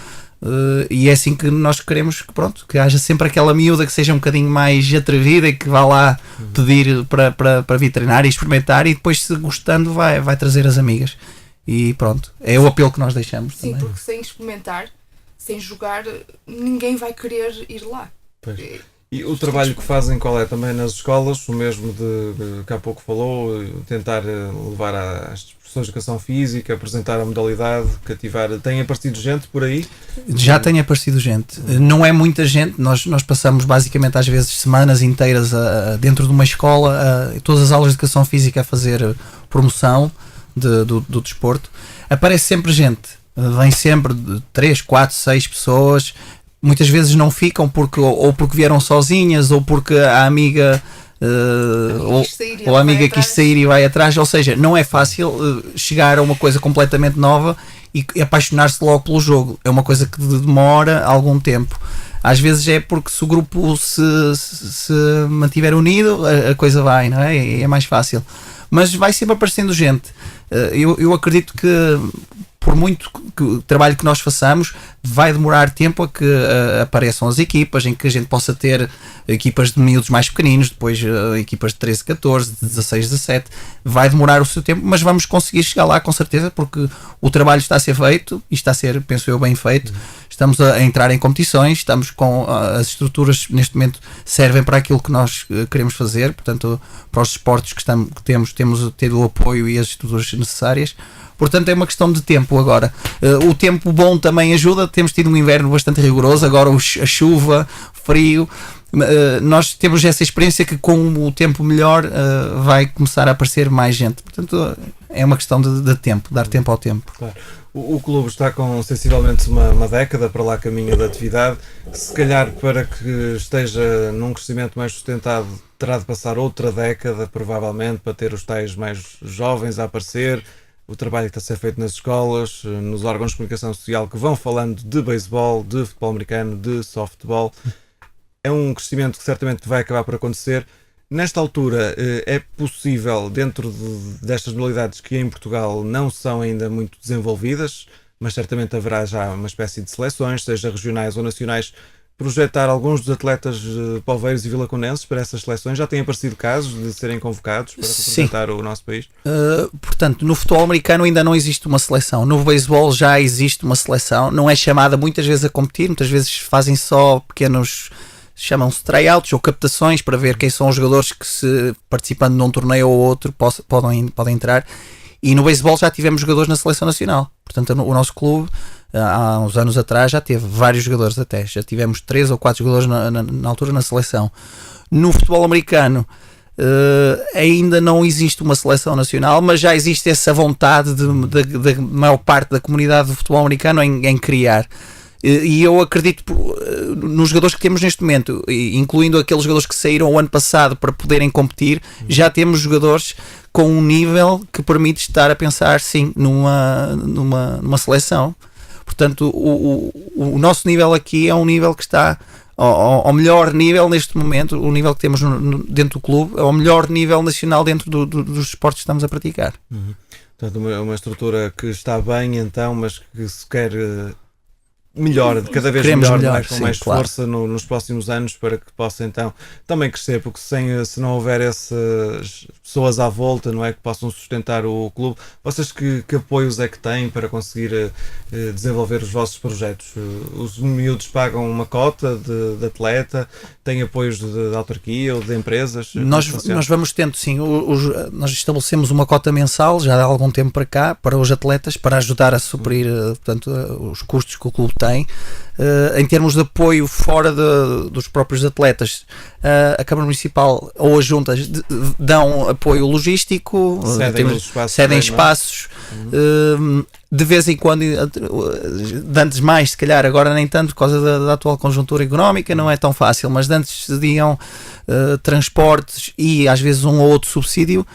E é assim que nós queremos que, pronto, que haja sempre aquela miúda que seja um bocadinho mais atrevida e que vá lá pedir para vir treinar e experimentar e depois, se gostando, vai trazer as amigas. E pronto, é o apelo que nós deixamos. Sim, também. porque sem experimentar, sem jogar, ninguém vai querer ir lá. Pois. E o trabalho que fazem qual é? Também nas escolas, o mesmo de que há pouco falou, tentar levar às expressões de educação física, apresentar a modalidade, cativar. Tem aparecido gente por aí? Já tem aparecido gente. Não é muita gente, nós passamos basicamente às vezes semanas inteiras dentro de uma escola, todas as aulas de educação física a fazer promoção do desporto. Aparece sempre gente, vem sempre 3, 4, 6 pessoas. Muitas vezes não ficam ou porque vieram sozinhas ou porque a amiga ou a amiga quis sair e vai atrás, ou seja, não é fácil chegar a uma coisa completamente nova e apaixonar-se logo pelo jogo, é uma coisa que demora algum tempo. Às vezes é porque se o grupo se mantiver unido a coisa vai, não é? É mais fácil, mas vai sempre aparecendo gente. Eu acredito que por muito trabalho que nós façamos, vai demorar tempo a que apareçam as equipas, em que a gente possa ter equipas de miúdos mais pequeninos, depois equipas de 13, 14, de 16, 17. Vai demorar o seu tempo, mas vamos conseguir chegar lá com certeza, porque o trabalho está a ser feito e está a ser, penso eu, bem feito. Estamos a entrar em competições, estamos com as estruturas neste momento servem para aquilo que nós queremos fazer, portanto, para os esportes que temos tido o apoio e as estruturas necessárias. Portanto, é uma questão de tempo agora. O tempo bom também ajuda. Temos tido um inverno bastante rigoroso. Agora a chuva, o frio. Nós temos essa experiência que com o tempo melhor vai começar a aparecer mais gente. Portanto, é uma questão de tempo, dar tempo ao tempo. Claro. O clube está com sensivelmente uma década para lá caminho da atividade. Se calhar para que esteja num crescimento mais sustentado terá de passar outra década, provavelmente, para ter os tais mais jovens a aparecer. O trabalho que está a ser feito nas escolas, nos órgãos de comunicação social que vão falando de beisebol, de futebol americano, de softball. É um crescimento que certamente vai acabar por acontecer. Nesta altura, é possível, dentro destas modalidades que em Portugal não são ainda muito desenvolvidas, mas certamente haverá já uma espécie de seleções, seja regionais ou nacionais, projetar alguns dos atletas poveiros e vilaconenses para essas seleções? Já têm aparecido casos de serem convocados para representar o nosso país? Portanto, no futebol americano ainda não existe uma seleção. No beisebol já existe uma seleção. Não é chamada muitas vezes a competir, muitas vezes fazem só pequenos, chamam-se tryouts ou captações para ver quem são os jogadores que, se participando num torneio ou outro, podem entrar. E no beisebol já tivemos jogadores na seleção nacional. Portanto, o nosso clube, há uns anos atrás, já teve vários jogadores até. Já tivemos 3 ou 4 jogadores na altura na seleção. No futebol americano, ainda não existe uma seleção nacional, mas já existe essa vontade da maior parte da comunidade do futebol americano em criar. E eu acredito nos jogadores que temos neste momento, incluindo aqueles jogadores que saíram o ano passado para poderem competir, já temos jogadores com um nível que permite estar a pensar sim numa seleção, Portanto, o nosso nível aqui é um nível que está ao melhor nível neste momento, o nível que temos dentro do clube, é ao melhor nível nacional dentro dos esportes que estamos a praticar. Portanto, uma estrutura que está bem então, mas que se quer melhor, cada vez Queremos melhor, melhor, não é? Com sim, mais claro. força nos próximos anos para que possa então também crescer, porque se não houver essas pessoas à volta, não é, que possam sustentar o clube, vocês que apoios é que têm para conseguir desenvolver os vossos projetos? Os miúdos pagam uma cota de atleta, têm apoios de autarquia ou de empresas? Nós vamos tendo, sim, nós estabelecemos uma cota mensal já há algum tempo para cá, para os atletas, para ajudar a suprir portanto, os custos que o clube tem. Em termos de apoio fora dos próprios atletas, a Câmara Municipal ou as juntas dão apoio logístico, cedem espaços, de vez em quando, de antes mais, se calhar, agora nem tanto por causa da atual conjuntura económica, não é tão fácil, mas de antes cediam transportes e às vezes um ou outro subsídio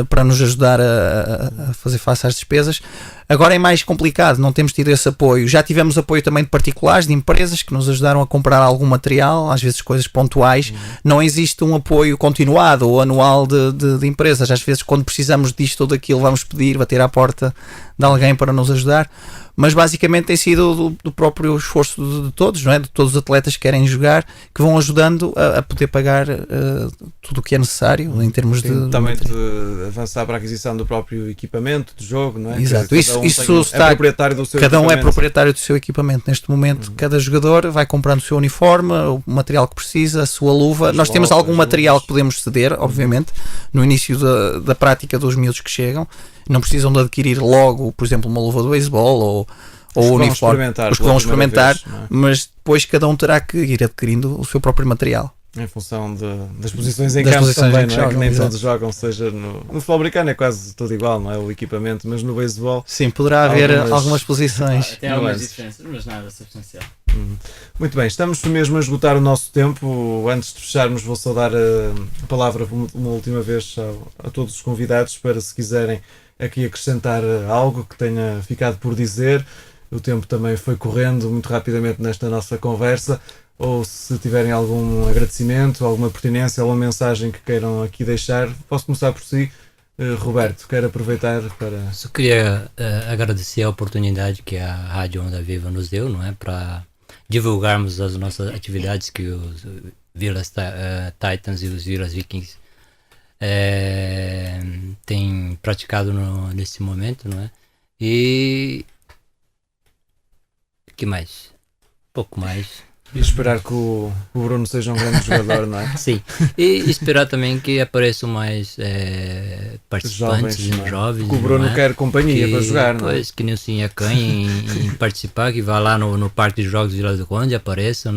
para nos ajudar a fazer face às despesas. Agora é mais complicado, não temos tido esse apoio. Já tivemos apoio também de particulares, de empresas que nos ajudaram a comprar algum material, às vezes coisas pontuais. Não existe um apoio continuado ou anual de empresas. Às vezes, quando precisamos disto ou daquilo, vamos pedir, bater à porta de alguém para nos ajudar. Mas basicamente tem sido do próprio esforço de todos, não é? De todos os atletas que querem jogar, que vão ajudando a poder pagar tudo o que é necessário em termos de também de avançar para a aquisição do próprio equipamento de jogo, não é? Exato, Isso está, é proprietário do seu cada um é equipamento. proprietário do seu equipamento. Neste momento, cada jogador vai comprando o seu uniforme, o material que precisa, a sua luva. Nós temos algum material que podemos ceder, obviamente, no início da prática dos miúdos que chegam. Não precisam de adquirir logo, por exemplo, uma luva de beisebol ou o uniforme. Os que vão experimentar, mas depois cada um terá que ir adquirindo o seu próprio material. Em função das posições em campo também, não é? Que nem todos jogam, seja no futebol americano é quase tudo igual, não é? O equipamento, mas no beisebol... Sim, poderá haver algumas posições. Tem algumas diferenças, mas nada substancial. Muito bem, estamos mesmo a esgotar o nosso tempo. Antes de fecharmos, vou só dar a palavra uma última vez a todos os convidados para, se quiserem aqui acrescentar algo que tenha ficado por dizer. O tempo também foi correndo muito rapidamente nesta nossa conversa. Ou se tiverem algum agradecimento, alguma pertinência, alguma mensagem que queiram aqui deixar, posso começar por si. Roberto, quero aproveitar para... Só queria agradecer a oportunidade que a Rádio Onda Viva nos deu, não é, para divulgarmos as nossas atividades que os Vilas Titans e os Vilas Vikings têm praticado nesse momento, não é? E que mais? Pouco mais. E esperar que o Bruno seja um grande jogador, não é? Sim, e esperar também que apareçam mais participantes jovens. Porque o Bruno quer companhia para jogar, não é? Pois, que nem o Sinha Canha em participar, que vá lá no Parque de Jogos de Vila do Conde, apareça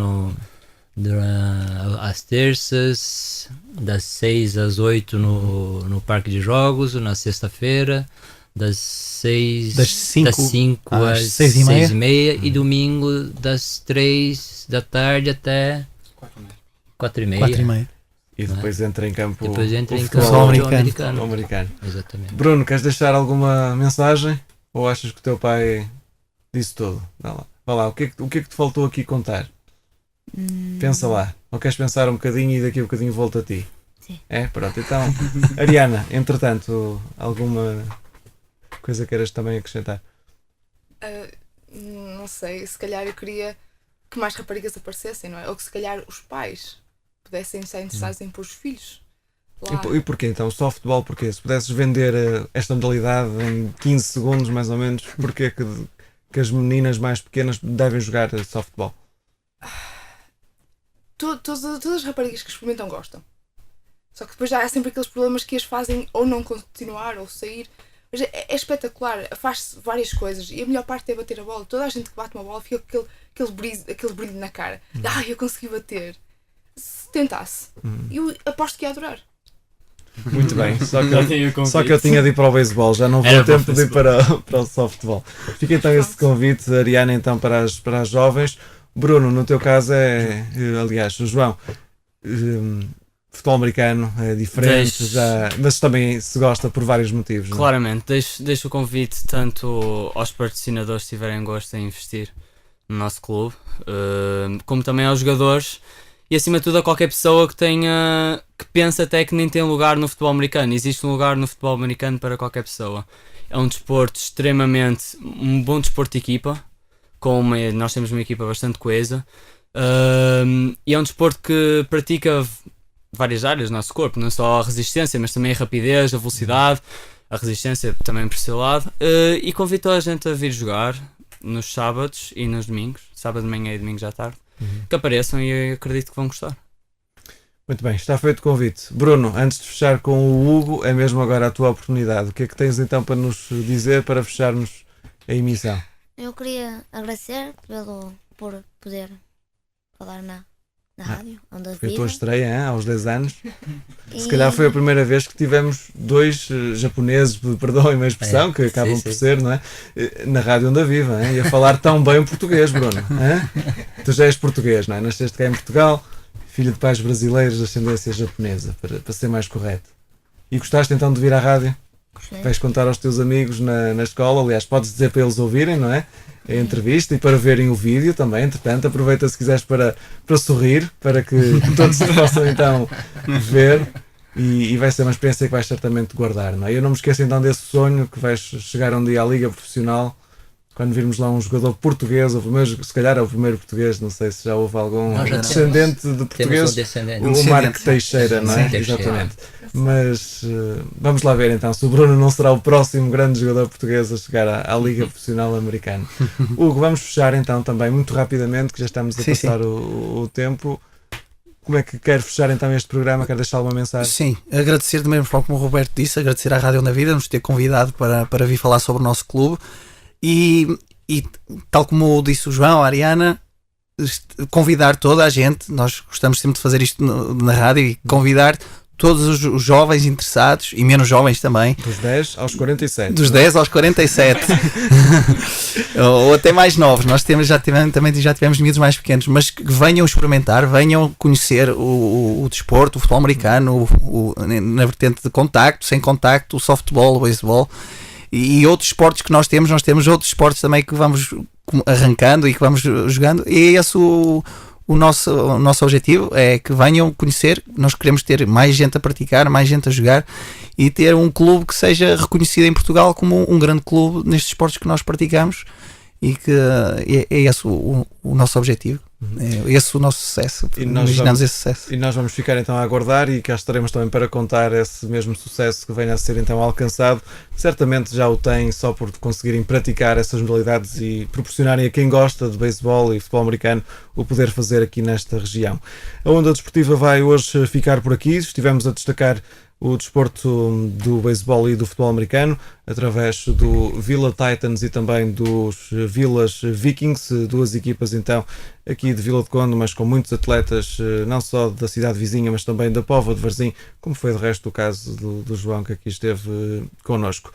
às terças, das 6 às 8 no Parque de Jogos, na sexta-feira, das 5 às 6h30 e domingo das 3 da tarde até 4h30. E depois entra em campo o futebol americano. Exatamente. Bruno, queres deixar alguma mensagem? Ou achas que o teu pai disse tudo? Vá lá. O que é que te faltou aqui contar? Pensa lá. Ou queres pensar um bocadinho e daqui a um bocadinho volto a ti? Sim. Pronto. Então, Ariana, entretanto, alguma coisa queiras também acrescentar? Não sei, se calhar eu queria que mais raparigas aparecessem, não é? Ou que se calhar os pais pudessem estar interessados em pôr os filhos lá. E porquê então? Só futebol, porquê? Se pudesses vender esta modalidade em 15 segundos mais ou menos, porquê que as meninas mais pequenas devem jogar só futebol? Todas as raparigas que experimentam gostam. Só que depois já há sempre aqueles problemas que as fazem ou não continuar ou sair. Mas é espetacular, faz-se várias coisas e a melhor parte é bater a bola. Toda a gente que bate uma bola fica com aquele brilho na cara. Eu consegui bater. Se tentasse, eu aposto que ia adorar. Muito bem, só que eu tinha de ir para o beisebol, já não vou tempo de ir para o softball. Fica então esse convite, Ariana, então para as jovens. Bruno, no teu caso aliás, o João, futebol americano é diferente, mas também se gosta por vários motivos. Não é? Claramente, deixo o convite tanto aos patrocinadores que tiverem gosto em investir no nosso clube, como também aos jogadores e acima de tudo a qualquer pessoa que pensa até que nem tem lugar no futebol americano. Existe um lugar no futebol americano para qualquer pessoa. É um desporto um bom desporto de equipa, nós temos uma equipa bastante coesa, e é um desporto que pratica várias áreas do nosso corpo, não só a resistência, mas também a rapidez, a velocidade, a resistência também por seu lado, e convido toda a gente a vir jogar nos sábados e nos domingos, sábado de manhã e domingos à tarde, que apareçam e eu acredito que vão gostar. Muito bem, está feito o convite. Bruno, antes de fechar com o Hugo, é mesmo agora a tua oportunidade. O que é que tens então para nos dizer para fecharmos a emissão? Eu queria agradecer por poder falar na rádio, onde Foi a tua vivo. estreia, hein, aos 10 anos. E- Se calhar foi a primeira vez que tivemos dois japoneses, perdoem-me a expressão, que acabam sim, por sim. ser, não é? Na rádio onde a viva, hein? E a falar tão bem o português, Bruno. Hein? Tu já és português, não é? Nasceste cá em Portugal, filho de pais brasileiros de ascendência japonesa, para ser mais correto. E gostaste então de vir à rádio? Gostei. Vais contar aos teus amigos na escola, aliás, podes dizer para eles ouvirem, não é? A entrevista e para verem o vídeo também, entretanto, aproveita se quiseres para sorrir, para que todos se possam então ver e vai ser uma experiência que vais certamente guardar, não é? Eu não me esqueço então desse sonho que vais chegar um dia à Liga Profissional, quando virmos lá um jogador português, se calhar é o primeiro português, não sei se já houve algum Nós já descendente de Temos um português, descendente. o Marco Teixeira, não é? Sim, Teixeira. Exatamente. Mas vamos lá ver então se o Bruno não será o próximo grande jogador português a chegar à Liga Profissional Americana. Hugo, vamos fechar então também muito rapidamente, que já estamos a Sim, passar o tempo. Como é que quer fechar então este programa? Quer deixar alguma mensagem? Sim, agradecer da mesma forma como o Roberto disse, agradecer à Rádio na Vida nos ter convidado para vir falar sobre o nosso clube e tal como disse o João, a Ariana, convidar toda a gente, nós gostamos sempre de fazer isto na rádio e convidar todos os jovens interessados e menos jovens também, Dos 10 aos 47. dos 10 aos 47 ou até mais novos. Nós também já tivemos miúdos mais pequenos, mas que venham experimentar, venham conhecer o desporto, o futebol americano, na vertente de contacto, sem contacto, o softball, o beisebol e outros esportes que nós temos outros esportes também que vamos arrancando e que vamos jogando, e é esse o nosso objetivo, é que venham conhecer. Nós queremos ter mais gente a praticar, mais gente a jogar e ter um clube que seja reconhecido em Portugal como um grande clube nestes esportes que nós praticamos, e que é esse o nosso objetivo, é esse o nosso sucesso. E nós Imaginamos esse sucesso. E nós vamos ficar então a aguardar e cá estaremos também para contar esse mesmo sucesso que venha a ser então alcançado. Certamente já o tem só por conseguirem praticar essas modalidades e proporcionarem a quem gosta de beisebol e futebol americano o poder fazer aqui nesta região. A Onda Desportiva vai hoje ficar por aqui. Estivemos a destacar o desporto do beisebol e do futebol americano através do Villa Titans e também dos Villas Vikings, duas equipas então aqui de Vila de Conde, mas com muitos atletas não só da cidade vizinha, mas também da Póvoa de Varzim, como foi de resto o caso do João que aqui esteve connosco.